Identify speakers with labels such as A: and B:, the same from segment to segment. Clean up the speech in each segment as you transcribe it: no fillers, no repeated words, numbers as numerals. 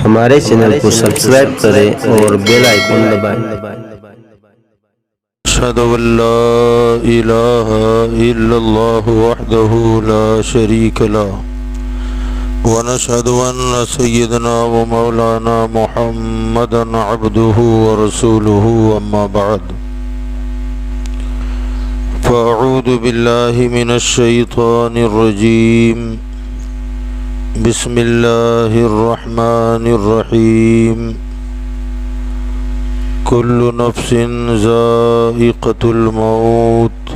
A: ہمارے چینل کو سبسکرائب کریں اور بیل آئیکن دبائیں۔
B: اشهد ان لا اله الا الله وحده لا شريك له ونشهد ان سيدنا ومولانا محمدا عبده ورسوله اما بعد فاعوذ بالله من الشيطان الرجيم بسم الله الرحمن الرحيم كل نفس ذائقة الموت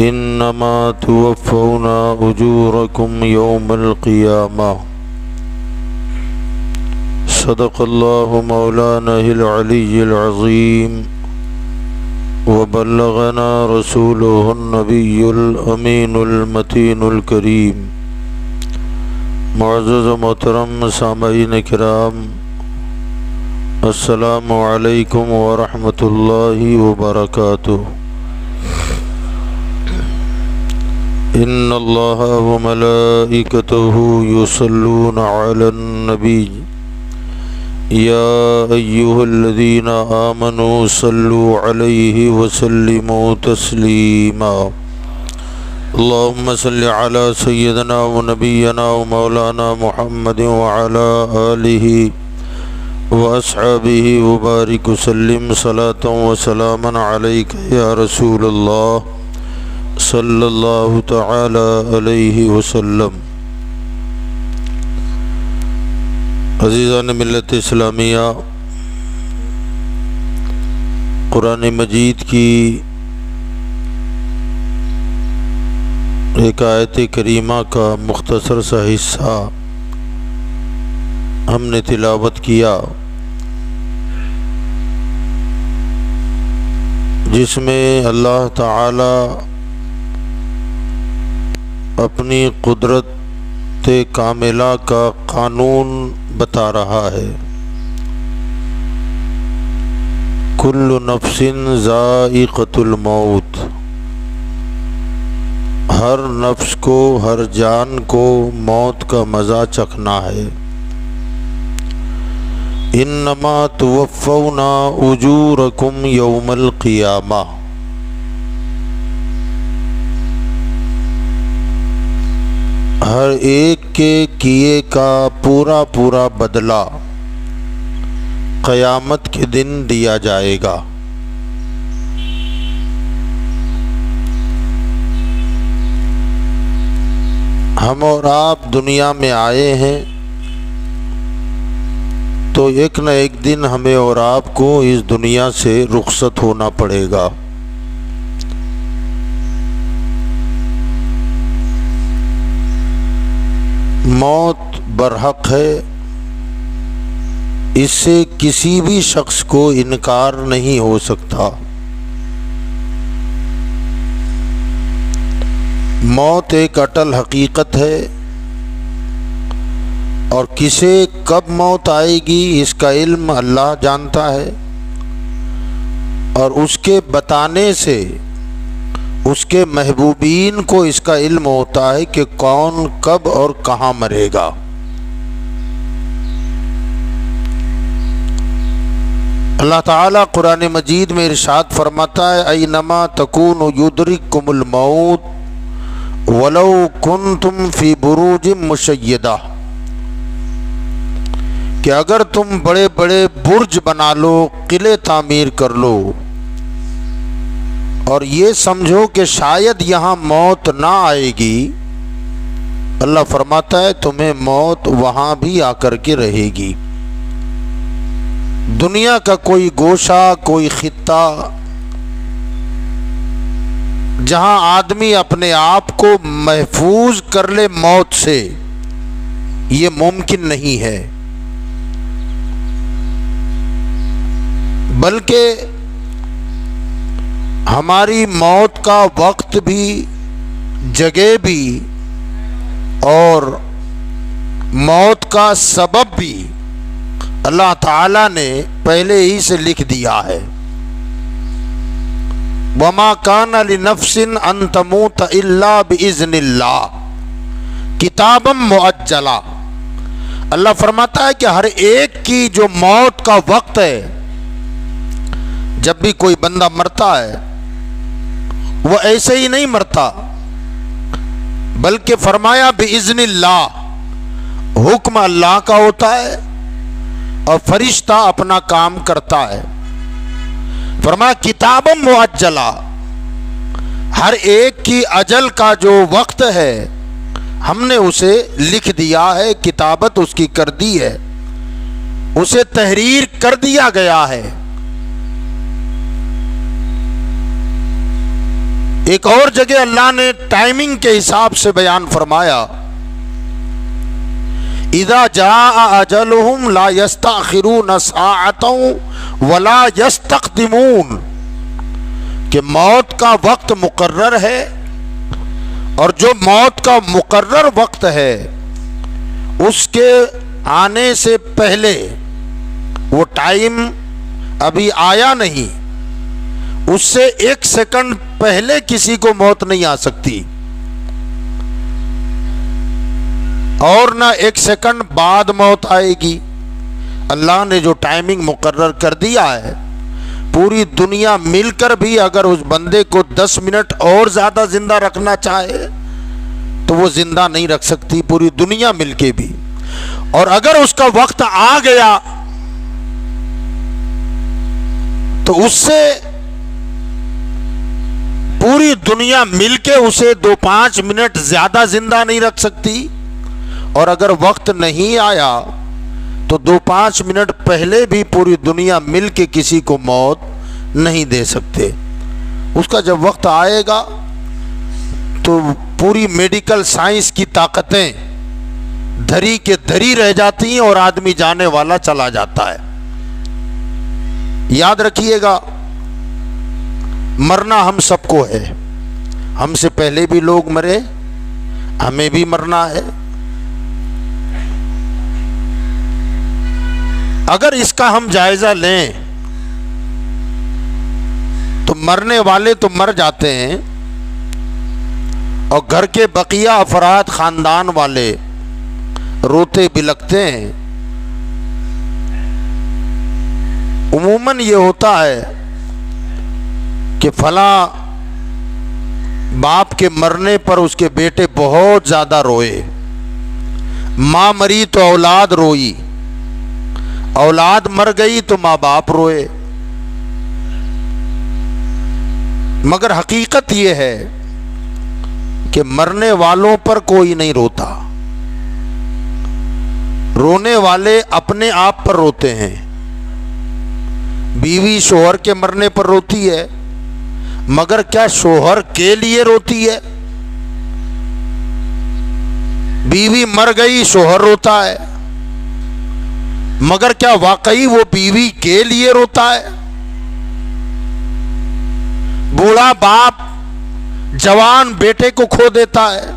B: إنما توفون أجوركم يوم القيامة صدق الله مولانا العلي العظيم وبلغنا رسوله النبي الأمين المتين الكريم۔ معزز محترم سامعین کرام، السلام علیکم ورحمۃ اللہ وبرکاتہ۔ ان اللہ وملائکتہ یصلون علی النبی یا ایہا الذین آمنوا صلوا علیہ وسلموا تسلیما۔ اللهم صل على سيدنا ونبينا ومولانا محمد وعلى آله وأصحابه وبارك وسلم صلاة وسلاما عليك يا رسول الله صلى الله تعالى عليه وسلم۔ عزیزان ملت اسلامیہ، قرآن مجید کی ایک آیت کریمہ کا مختصر سا حصہ ہم نے تلاوت کیا، جس میں اللہ تعالی اپنی قدرت کاملہ کا قانون بتا رہا ہے۔ کل نفس ذائقۃ الموت، ہر نفس کو، ہر جان کو موت کا مزہ چکھنا ہے۔ انما توفون اجورکم یوم القیامہ، ہر ایک کے کیے کا پورا پورا بدلہ قیامت کے دن دیا جائے گا۔ ہم اور آپ دنیا میں آئے ہیں تو ایک نہ ایک دن ہمیں اور آپ کو اس دنیا سے رخصت ہونا پڑے گا۔ موت برحق ہے، اس سے کسی بھی شخص کو انکار نہیں ہو سکتا۔ موت ایک اٹل حقیقت ہے، اور کسے کب موت آئے گی اس کا علم اللہ جانتا ہے، اور اس کے بتانے سے اس کے محبوبین کو اس کا علم ہوتا ہے کہ کون کب اور کہاں مرے گا۔ اللہ تعالیٰ قرآن مجید میں ارشاد فرماتا ہے، اینما تکونوا یدرککم الموت ولو کنتم فی بروج مشیدہ، کہ اگر تم بڑے بڑے برج بنا لو، قلعے تعمیر کر لو، اور یہ سمجھو کہ شاید یہاں موت نہ آئے گی، اللہ فرماتا ہے تمہیں موت وہاں بھی آ کر کے رہے گی۔ دنیا کا کوئی گوشہ، کوئی خطہ جہاں آدمی اپنے آپ کو محفوظ کر لے موت سے، یہ ممکن نہیں ہے، بلکہ ہماری موت کا وقت بھی، جگہ بھی، اور موت کا سبب بھی اللہ تعالیٰ نے پہلے ہی سے لکھ دیا ہے۔ وما کان لنفس ان تموت الا باذن اللہ کتابا مؤجلا۔ اللہ فرماتا ہے کہ ہر ایک کی جو موت کا وقت ہے، جب بھی کوئی بندہ مرتا ہے وہ ایسے ہی نہیں مرتا، بلکہ فرمایا بِإِذْنِ اللہ، حکم اللہ کا ہوتا ہے اور فرشتہ اپنا کام کرتا ہے۔ فرمایا کتاباً مؤجلا، ہر ایک کی اجل کا جو وقت ہے ہم نے اسے لکھ دیا ہے، کتابت اس کی کر دی ہے، اسے تحریر کر دیا گیا ہے۔ ایک اور جگہ اللہ نے ٹائمنگ کے حساب سے بیان فرمایا، اذا جاء اجلهم لا يستأخرون ساعة ولا يستقدمون، کہ موت کا وقت مقرر ہے اور جو موت کا مقرر وقت ہے اس کے آنے سے پہلے، وہ ٹائم ابھی آیا نہیں، اس سے ایک سیکنڈ پہلے کسی کو موت نہیں آ سکتی اور نہ ایک سیکنڈ بعد موت آئے گی۔ اللہ نے جو ٹائمنگ مقرر کر دیا ہے، پوری دنیا مل کر بھی اگر اس بندے کو 10 منٹ اور زیادہ زندہ رکھنا چاہے تو وہ زندہ نہیں رکھ سکتی، پوری دنیا مل کے بھی۔ اور اگر اس کا وقت آ گیا تو اس سے پوری دنیا مل کے اسے 2-5 منٹ زیادہ زندہ نہیں رکھ سکتی، اور اگر وقت نہیں آیا تو 2-5 منٹ پہلے بھی پوری دنیا مل کے کسی کو موت نہیں دے سکتے۔ اس کا جب وقت آئے گا تو پوری میڈیکل سائنس کی طاقتیں دھری کے دھری رہ جاتی ہیں اور آدمی جانے والا چلا جاتا ہے۔ یاد رکھیے گا، مرنا ہم سب کو ہے، ہم سے پہلے بھی لوگ مرے، ہمیں بھی مرنا ہے۔ اگر اس کا ہم جائزہ لیں تو مرنے والے تو مر جاتے ہیں اور گھر کے بقیہ افراد، خاندان والے روتے بلکتے ہیں۔ عموماً یہ ہوتا ہے کہ فلاں باپ کے مرنے پر اس کے بیٹے بہت زیادہ روئے، ماں مری تو اولاد روئی، اولاد مر گئی تو ماں باپ روئے۔ مگر حقیقت یہ ہے کہ مرنے والوں پر کوئی نہیں روتا، رونے والے اپنے آپ پر روتے ہیں۔ بیوی شوہر کے مرنے پر روتی ہے، مگر کیا شوہر کے لیے روتی ہے؟ بیوی مر گئی، شوہر روتا ہے، مگر کیا واقعی وہ بیوی کے لیے روتا ہے؟ بوڑھا باپ جوان بیٹے کو کھو دیتا ہے،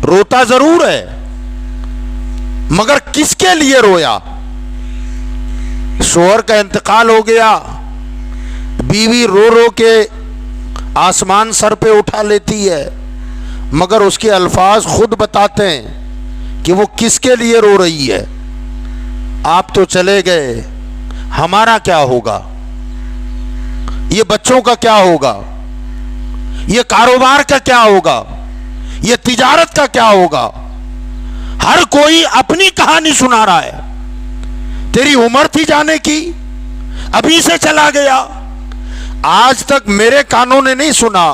B: روتا ضرور ہے، مگر کس کے لیے رویا؟ شوہر کا انتقال ہو گیا، بیوی رو رو کے آسمان سر پہ اٹھا لیتی ہے، مگر اس کے الفاظ خود بتاتے ہیں کہ وہ کس کے لیے رو رہی ہے۔ آپ تو چلے گئے، ہمارا کیا ہوگا؟ یہ بچوں کا کیا ہوگا؟ یہ کاروبار کا کیا ہوگا؟ یہ تجارت کا کیا ہوگا؟ ہر کوئی اپنی کہانی سنا رہا ہے۔ تیری عمر تھی جانے کی، ابھی سے چلا گیا۔ آج تک میرے کانوں نے نہیں سنا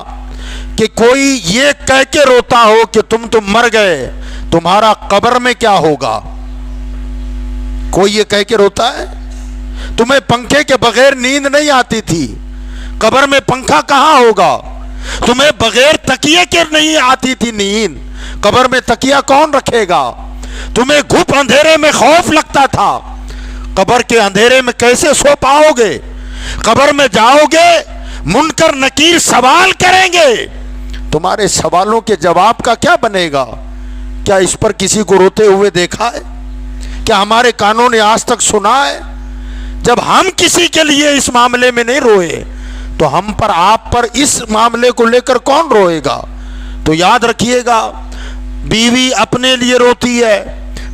B: کہ کوئی یہ کہہ کے روتا ہو کہ تم تو مر گئے، تمہارا قبر میں کیا ہوگا؟ کوئی یہ کہہ کے روتا ہے؟ تمہیں پنکھے کے بغیر نیند نہیں آتی تھی، قبر میں پنکھا کہاں ہوگا؟ تمہیں بغیر تکیے کے نہیں آتی تھی نیند، قبر میں تکیہ کون رکھے گا؟ تمہیں گھپ اندھیرے میں خوف لگتا تھا، قبر کے اندھیرے میں کیسے سو پاؤ گے؟ قبر میں جاؤ گے، منکر نکیر سوال کریں گے، تمہارے سوالوں کے جواب کا کیا بنے گا؟ کیا اس پر کسی کو روتے ہوئے دیکھا ہے؟ کیا ہمارے کانوں نے آج تک سنا ہے؟ جب ہم کسی کے لیے اس معاملے میں نہیں روئے تو ہم پر، آپ پر اس معاملے کو لے کر کون روئے گا؟ تو یاد رکھیے گا، بیوی اپنے لیے روتی ہے،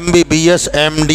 B: MBBS MD,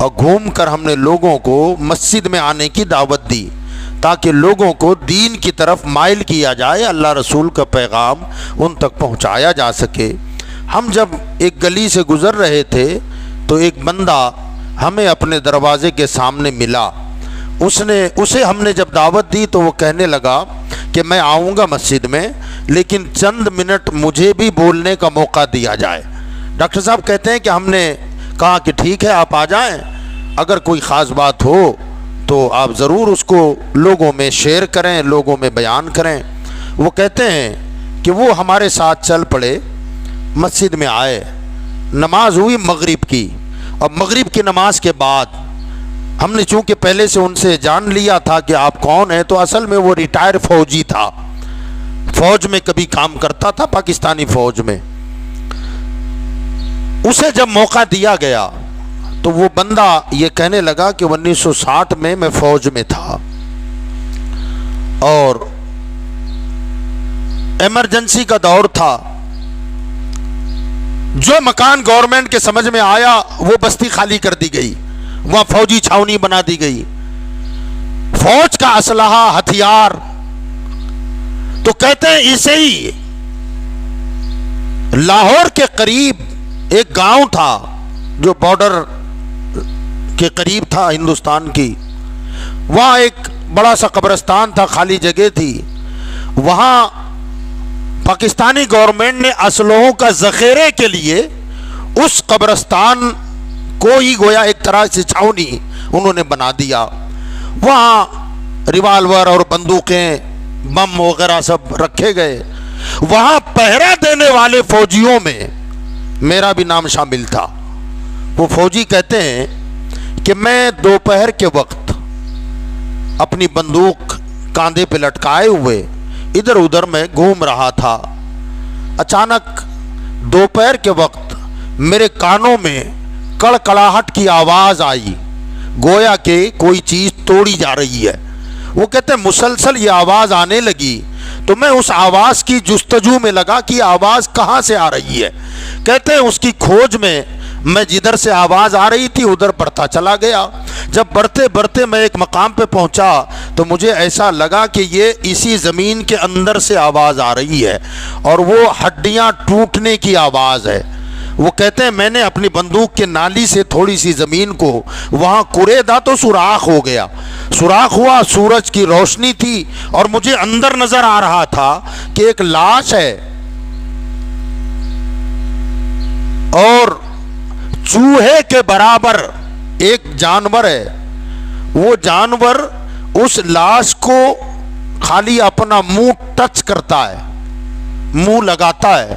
B: اور گھوم کر ہم نے لوگوں کو مسجد میں آنے کی دعوت دی تاکہ لوگوں کو دین کی طرف مائل کیا جائے، اللہ رسول کا پیغام ان تک پہنچایا جا سکے۔ ہم جب ایک گلی سے گزر رہے تھے تو ایک بندہ ہمیں اپنے دروازے کے سامنے ملا۔ اسے ہم نے جب دعوت دی تو وہ کہنے لگا کہ میں آؤں گا مسجد میں، لیکن چند منٹ مجھے بھی بولنے کا موقع دیا جائے۔ ڈاکٹر صاحب کہتے ہیں کہ ہم نے کہا کہ ٹھیک ہے آپ آ جائیں، اگر کوئی خاص بات ہو تو آپ ضرور اس کو لوگوں میں شیئر کریں، لوگوں میں بیان کریں۔ وہ کہتے ہیں کہ وہ ہمارے ساتھ چل پڑے، مسجد میں آئے، نماز ہوئی مغرب کی، اور مغرب کی نماز کے بعد ہم نے چونکہ پہلے سے ان سے جان لیا تھا کہ آپ کون ہیں، تو اصل میں وہ ریٹائر فوجی تھا، فوج میں کبھی کام کرتا تھا، پاکستانی فوج میں۔ اسے جب موقع دیا گیا تو وہ بندہ یہ کہنے لگا کہ 1960 میں فوج میں تھا اور ایمرجنسی کا دور تھا، جو مکان گورنمنٹ کے سمجھ میں آیا وہ بستی خالی کر دی گئی، وہاں فوجی چھاونی بنا دی گئی، فوج کا اسلحہ ہتھیار۔ تو کہتے ہیں اسے ہی لاہور کے قریب ایک گاؤں تھا جو بارڈر کے قریب تھا ہندوستان کی، وہاں ایک بڑا سا قبرستان تھا، خالی جگہ تھی، وہاں پاکستانی گورنمنٹ نے اسلحوں کا ذخیرے کے لیے اس قبرستان کو ہی گویا ایک طرح سے چھاونی انہوں نے بنا دیا۔ وہاں ریوالور اور بندوقیں، بم وغیرہ سب رکھے گئے۔ وہاں پہرا دینے والے فوجیوں میں میرا بھی نام شامل تھا۔ وہ فوجی کہتے ہیں کہ میں دوپہر کے وقت اپنی بندوق کاندھے پہ لٹکائے ہوئے ادھر ادھر میں گھوم رہا تھا، اچانک دوپہر کے وقت میرے کانوں میں کڑکڑاہٹ کی آواز آئی، گویا کہ کوئی چیز توڑی جا رہی ہے۔ وہ کہتے ہیں مسلسل یہ آواز آنے لگی تو میں اس آواز کی جستجو میں لگا کہ آواز کہاں سے آ رہی ہے۔ کہتے ہیں اس کی کھوج میں میں جدھر سے آواز آ رہی تھی ادھر بڑھتا چلا گیا۔ جب بڑھتے بڑھتے میں ایک مقام پہ پہنچا تو مجھے ایسا لگا کہ یہ اسی زمین کے اندر سے آواز آ رہی ہے اور وہ ہڈیاں ٹوٹنے کی آواز ہے۔ وہ کہتے ہیں میں نے اپنی بندوق کے نالی سے تھوڑی سی زمین کو وہاں کریدا تو سوراخ ہو گیا، سوراخ ہوا، سورج کی روشنی تھی اور مجھے اندر نظر آ رہا تھا کہ ایک لاش ہے اور چوہے کے برابر ایک جانور ہے۔ وہ جانور اس لاش کو خالی اپنا منہ ٹچ کرتا ہے، منہ لگاتا ہے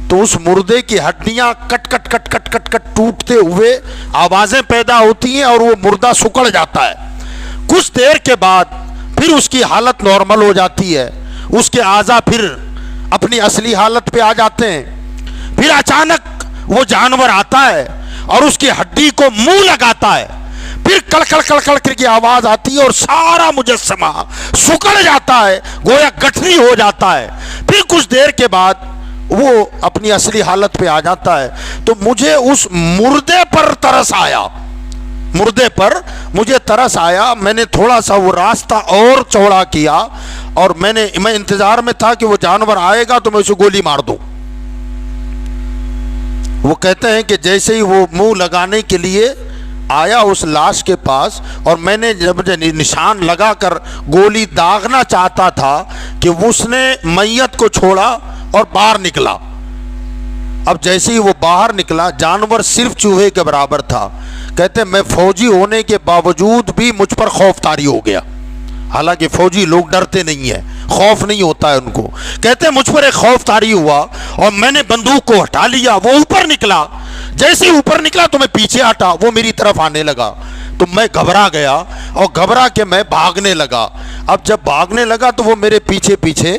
B: تو اس مردے کی ہڈیاں کٹ کٹ کٹ کٹ کٹ کٹ ٹوٹتے ہوئے آوازیں پیدا ہوتی ہیں اور وہ مردہ سکڑ جاتا ہے۔ کچھ دیر کے بعد پھر اس کی حالت نارمل ہو جاتی ہے، اس کے اعضاء پھر اپنی اصلی حالت پہ آ جاتے ہیں۔ پھر اچانک وہ جانور آتا ہے اور اس کی ہڈی کو منہ لگاتا ہے، پھر کڑ کڑ کڑ کڑ کر کی آواز آتی ہے اور سارا مجسمہ سکڑ جاتا ہے، گویا گٹھری ہو جاتا ہے۔ پھر کچھ دیر کے بعد وہ اپنی اصلی حالت پہ آ جاتا ہے۔ تو مجھے اس مردے پر ترس آیا، مردے پر مجھے ترس آیا۔ میں نے تھوڑا سا وہ راستہ اور چوڑا کیا اور میں انتظار میں تھا کہ وہ جانور آئے گا تو میں اسے گولی مار دوں۔ وہ کہتے ہیں کہ جیسے ہی وہ منہ لگانے کے لیے آیا اس لاش کے پاس اور میں نے جب نشان لگا کر گولی داغنا چاہتا تھا کہ اس نے میت کو چھوڑا اور باہر نکلا۔ اب جیسے ہی وہ باہر نکلا جانور صرف چوہے کے برابر تھا۔ کہتے ہیں میں فوجی ہونے کے باوجود بھی مجھ پر خوف طاری ہو گیا، حالانکہ فوجی لوگ ڈرتے نہیں ہیں، خوف نہیں ہوتا ہے ان کو۔ کہتے ہیں مجھ پر ایک خوف طاری ہوا اور میں نے بندوق کو ہٹا لیا، وہ اوپر نکلا، جیسے ہی اوپر نکلا تو میں پیچھے ہٹا، وہ میری طرف آنے لگا تو میں گھبرا گیا اور گھبرا کے میں بھاگنے لگا۔ اب جب بھاگنے لگا تو وہ میرے پیچھے پیچھے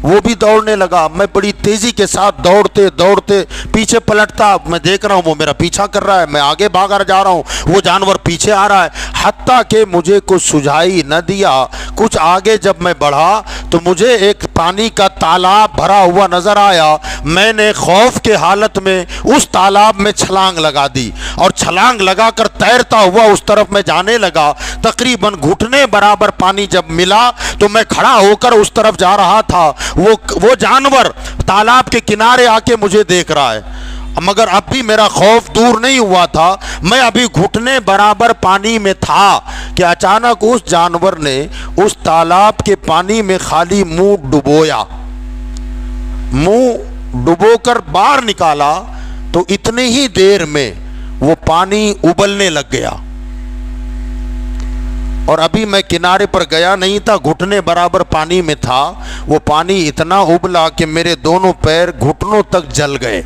B: وہ بھی دوڑنے لگا۔ میں بڑی تیزی کے ساتھ دوڑتے دوڑتے پیچھے پلٹتا، میں دیکھ رہا ہوں وہ میرا پیچھا کر رہا ہے، میں آگے بھاگا جا رہا ہوں، وہ جانور پیچھے آ رہا ہے، حتیٰ کہ مجھے کچھ سجھائی نہ دیا۔ کچھ آگے جب میں بڑھا تو مجھے ایک پانی کا تالاب بھرا ہوا نظر آیا. میں نے خوف کے حالت میں اس تالاب میں چھلانگ لگا دی اور چھلانگ لگا کر تیرتا ہوا اس طرف میں جانے لگا. تقریباً گھٹنے برابر پانی جب ملا تو میں کھڑا ہو کر اس طرف جا رہا تھا. وہ جانور تالاب کے کنارے آ کے مجھے دیکھ رہا ہے، مگر اب بھی میرا خوف دور نہیں ہوا تھا. میں ابھی گھٹنے برابر پانی میں تھا کہ اچانک اس جانور نے اس تالاب کے پانی میں خالی منہ ڈبویا. منہ ڈبو کر باہر نکالا تو اتنی ہی دیر میں وہ پانی ابلنے لگ گیا. اور ابھی میں کنارے پر گیا نہیں تھا، گھٹنے برابر پانی میں تھا. وہ پانی اتنا ابلا کہ میرے دونوں پیر گھٹنوں تک جل گئے.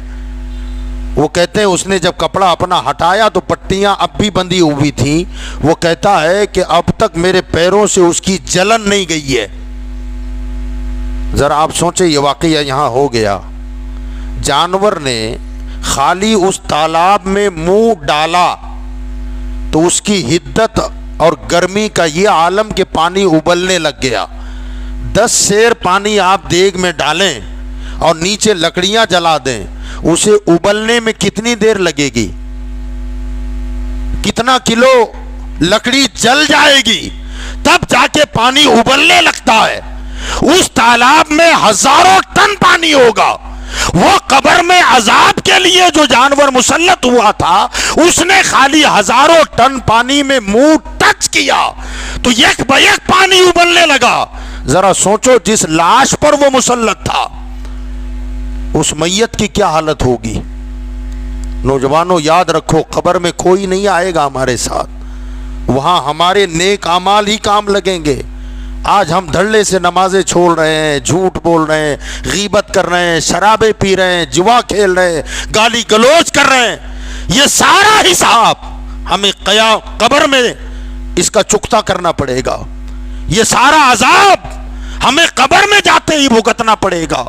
B: وہ کہتے ہیں اس نے جب کپڑا اپنا ہٹایا تو پٹیاں اب بھی بندھی ہوئی تھیں. وہ کہتا ہے کہ اب تک میرے پیروں سے اس کی جلن نہیں گئی ہے. ذرا آپ سوچیں یہ واقعہ یہاں ہو گیا. جانور نے خالی اس تالاب میں منہ ڈالا تو اس کی حدت اور گرمی کا یہ عالم کہ پانی ابلنے لگ گیا. 10 سیر پانی آپ دیگ میں ڈالیں اور نیچے لکڑیاں جلا دیں، اسے ابلنے میں کتنی دیر لگے گی؟ کتنا کلو لکڑی جل جائے گی تب جا کے پانی ابلنے لگتا ہے. اس تالاب میں ہزاروں ٹن پانی ہوگا. وہ قبر میں عذاب کے لیے جو جانور مسلط ہوا تھا اس نے خالی ہزاروں ٹن پانی میں منہ ٹچ کیا تو یک بیک پانی ابلنے لگا. ذرا سوچو جس لاش پر وہ مسلط تھا اس میت کی کیا حالت ہوگی. نوجوانوں یاد رکھو قبر میں کوئی نہیں آئے گا ہمارے ساتھ، وہاں ہمارے نیک اعمال ہی کام لگیں گے. آج ہم دھڑلے سے نمازیں چھوڑ رہے ہیں، جھوٹ بول رہے ہیں، غیبت کر رہے ہیں، شرابیں پی رہے ہیں، جوا کھیل رہے ہیں، گالی گلوچ کر رہے ہیں. یہ سارا حساب ہمیں قبر میں اس کا چکتا کرنا پڑے گا. یہ سارا عذاب ہمیں قبر میں جاتے ہی بھگتنا پڑے گا.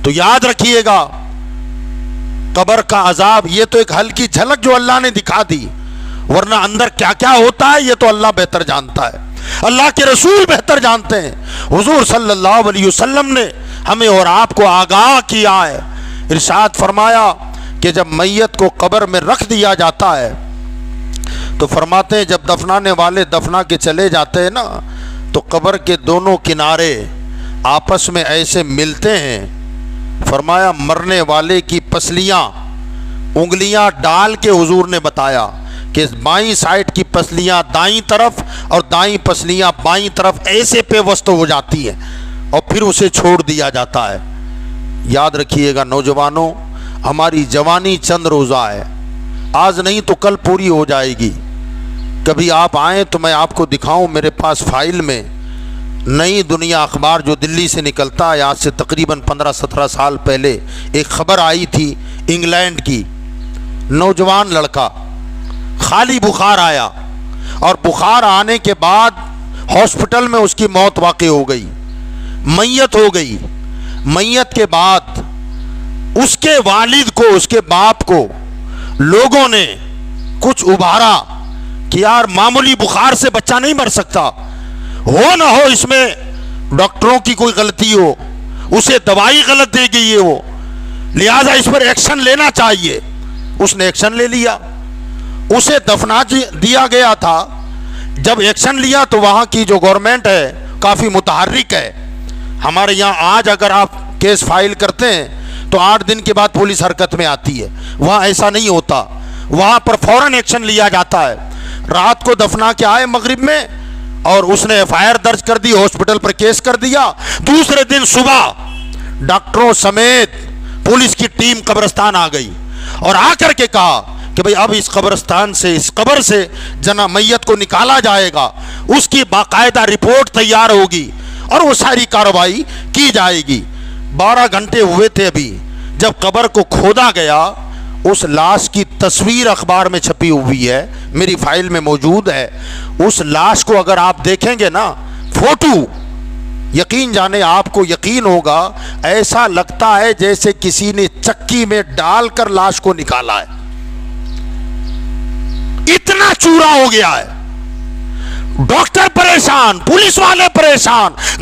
B: تو یاد رکھیے گا قبر کا عذاب یہ تو ایک ہلکی جھلک جو اللہ نے دکھا دی، ورنہ اندر کیا کیا ہوتا ہے یہ تو اللہ بہتر جانتا ہے، اللہ کے رسول بہتر جانتے ہیں. حضور صلی اللہ علیہ وسلم نے ہمیں اور آپ کو آگاہ کیا ہے. ارشاد فرمایا کہ جب میت کو قبر میں رکھ دیا جاتا ہے تو فرماتے ہیں جب دفنانے والے دفنا کے چلے جاتے ہیں نا تو قبر کے دونوں کنارے آپس میں ایسے ملتے ہیں. فرمایا مرنے والے کی پسلیاں انگلیاں ڈال کے حضور نے بتایا کہ بائیں سائڈ کی پسلیاں دائیں طرف اور دائیں پسلیاں بائیں طرف ایسے پیوست ہو جاتی ہیں اور پھر اسے چھوڑ دیا جاتا ہے. یاد رکھیے گا نوجوانوں ہماری جوانی چند روزہ ہے، آج نہیں تو کل پوری ہو جائے گی. کبھی آپ آئیں تو میں آپ کو دکھاؤں میرے پاس فائل میں نئی دنیا اخبار جو دلی سے نکلتا ہے آج سے تقریباً 15-17 سال پہلے ایک خبر آئی تھی انگلینڈ کی. نوجوان لڑکا خالی بخار آیا اور بخار آنے کے بعد ہاسپٹل میں اس کی موت واقع ہو گئی، میت ہو گئی. میت کے بعد اس کے والد کو اس کے باپ کو لوگوں نے کچھ ابھارا کہ یار معمولی بخار سے بچہ نہیں مر سکتا، ہو نہ ہو اس میں ڈاکٹروں کی کوئی غلطی ہو، اسے دوائی غلط دے گئی ہو، لہذا اس پر ایکشن لینا چاہیے. اس نے ایکشن لے لیا، اسے دفنا دیا گیا تھا. جب ایکشن لیا تو وہاں کی جو گورنمنٹ ہے کافی متحرک ہے. ہمارے یہاں آج اگر آپ کیس فائل کرتے ہیں تو 8 دن کے بعد پولیس حرکت میں آتی ہے، وہاں ایسا نہیں ہوتا. وہاں پر فوراً ایکشن لیا جاتا ہے. رات کو دفنا کے آئے مغرب میں اور اس نے ایف آئی آر درج کر دی، ہاسپٹل پر کیس کر دیا. دوسرے دن صبح ڈاکٹروں سمیت پولیس کی ٹیم قبرستان آ گئی اور آ کر کے کہا کہ بھئی اب اس قبرستان سے اس قبر سے میت کو نکالا جائے گا، اس کی باقاعدہ رپورٹ تیار ہوگی اور وہ ساری کارروائی کی جائے گی. 12 گھنٹے ہوئے تھے ابھی جب قبر کو کھودا گیا. اس لاش کی تصویر اخبار میں چھپی ہوئی ہے، میری فائل میں موجود ہے. اس لاش کو اگر آپ دیکھیں گے نا فوٹو، یقین جانے آپ کو یقین ہوگا ایسا لگتا ہے جیسے کسی نے چکی میں ڈال کر لاش کو نکالا ہے. اتنا چورا ہو گیا ہے. ڈاکٹر پریشان، پولیس والے پریشان،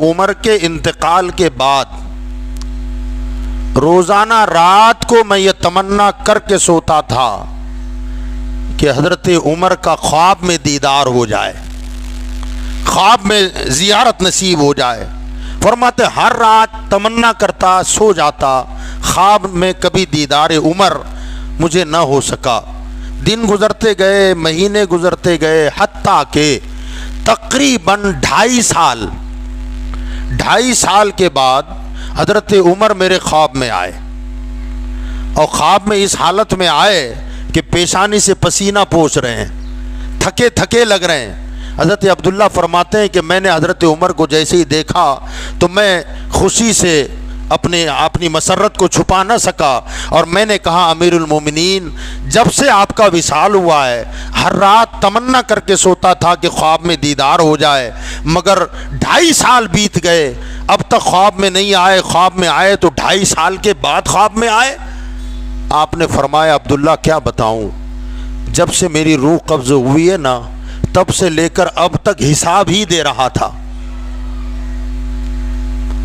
B: عمر کے انتقال کے بعد روزانہ رات کو میں یہ تمنا کر کے سوتا تھا کہ حضرت عمر کا خواب میں دیدار ہو جائے، خواب میں زیارت نصیب ہو جائے۔ فرماتے ہر رات تمنا کرتا، سو جاتا، خواب میں کبھی دیدار عمر مجھے نہ ہو سکا۔ دن گزرتے گئے، مہینے گزرتے گئے، حتیٰ کہ تقریباً 2.5 سال کے بعد حضرت عمر میرے خواب میں آئے، اور خواب میں اس حالت میں آئے کہ پیشانی سے پسینہ پوچھ رہے ہیں، تھکے تھکے لگ رہے ہیں۔ حضرت عبداللہ فرماتے ہیں کہ میں نے حضرت عمر کو جیسے ہی دیکھا تو میں خوشی سے اپنی مسرت کو چھپا نہ سکا، اور میں نے کہا امیر المومنین، جب سے آپ کا وصال ہوا ہے ہر رات تمنا کر کے سوتا تھا کہ خواب میں دیدار ہو جائے، مگر 2.5 سال بیت گئے، اب تک خواب میں نہیں آئے، خواب میں آئے تو 2.5 سال کے بعد خواب میں آئے۔ آپ نے فرمایا عبداللہ کیا بتاؤں، جب سے میری روح قبض ہوئی ہے نا، تب سے لے کر اب تک حساب ہی دے رہا تھا،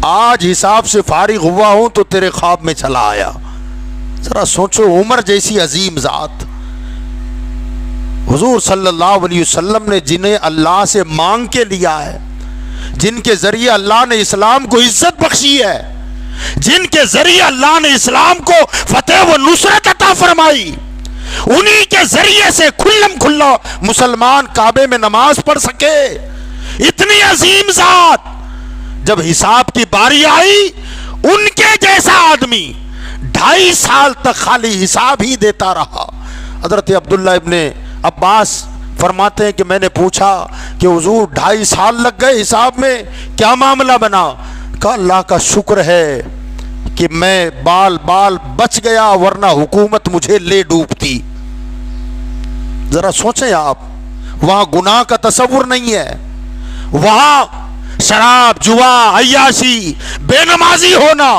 B: آج حساب سے فارغ ہوا ہوں تو تیرے خواب میں چلا آیا۔ ذرا سوچو، عمر جیسی عظیم ذات، حضور صلی اللہ علیہ وسلم نے جنہیں اللہ سے مانگ کے لیا ہے، جن کے ذریعے اللہ نے اسلام کو عزت بخشی ہے، جن کے ذریعے اللہ نے اسلام کو فتح و نصرت عطا فرمائی، انہی کے ذریعے سے کھلم کھلا مسلمان کعبے میں نماز پڑھ سکے، اتنی عظیم ذات، جب حساب کی باری آئی ان کے جیسا آدمی 2.5 سال تک خالی حساب ہی دیتا رہا۔ حضرت عبداللہ ابن عباس فرماتے ہیں کہ میں نے پوچھا کہ حضور 2.5 سال لگ گئے حساب میں، کیا معاملہ بنا؟ کہا اللہ کا شکر ہے کہ میں بال بچ گیا، ورنہ حکومت مجھے لے ڈوبتی۔ ذرا سوچیں آپ، وہاں گناہ کا تصور نہیں ہے، وہاں شراب، جوا، عیاشی، بے نمازی ہونا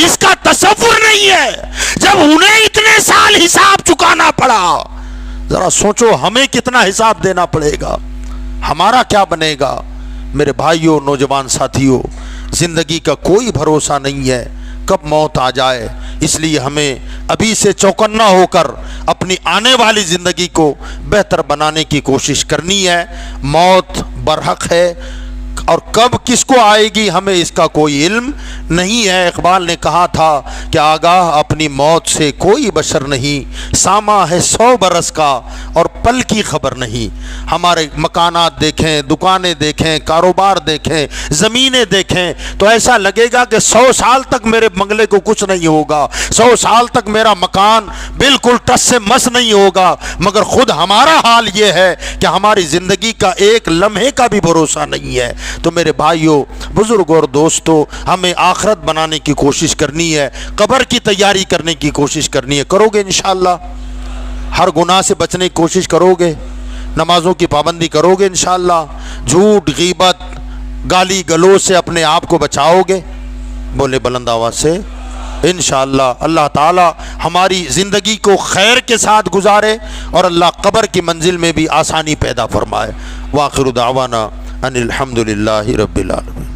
B: اس کا تصور نہیں ہے، جب انہیں اتنے سال حساب چکانا پڑا، ذرا سوچو ہمیں کتنا حساب دینا پڑے گا، ہمارا کیا بنے گا؟ میرے بھائیوں، نوجوان ساتھیوں، زندگی کا کوئی بھروسہ نہیں ہے کب موت آ جائے، اس لیے ہمیں ابھی سے چوکنا ہو کر اپنی آنے والی زندگی کو بہتر بنانے کی کوشش کرنی ہے۔ موت برحق ہے، اور کب کس کو آئے گی ہمیں اس کا کوئی علم نہیں ہے۔ اقبال نے کہا تھا کہ آگاہ اپنی موت سے کوئی بشر نہیں، سامع ہے 100 برس کا اور پل کی خبر نہیں۔ ہمارے مکانات دیکھیں، دکانیں دیکھیں، کاروبار دیکھیں، زمینیں دیکھیں تو ایسا لگے گا کہ 100 سال تک میرے بنگلے کو کچھ نہیں ہوگا، 100 سال تک میرا مکان بالکل ٹس سے مس نہیں ہوگا، مگر خود ہمارا حال یہ ہے کہ ہماری زندگی کا ایک لمحے کا بھی بھروسہ نہیں ہے۔ تو میرے بھائیوں، بزرگوں اور دوستوں، ہمیں آخرت بنانے کی کوشش کرنی ہے، قبر کی تیاری کرنے کی کوشش کرنی ہے۔ کرو گے انشاءاللہ؟ ہر گناہ سے بچنے کی کوشش کرو گے؟ نمازوں کی پابندی کرو گے انشاءاللہ؟ جھوٹ، غیبت، گالی گلوچ سے اپنے آپ کو بچاؤ گے؟ بولے بلند آواز سے انشاءاللہ۔ اللہ تعالی ہماری زندگی کو خیر کے ساتھ گزارے اور اللہ قبر کی منزل میں بھی آسانی پیدا فرمائے۔ وآخر دعوانا ان الحمد للہ رب العالمین۔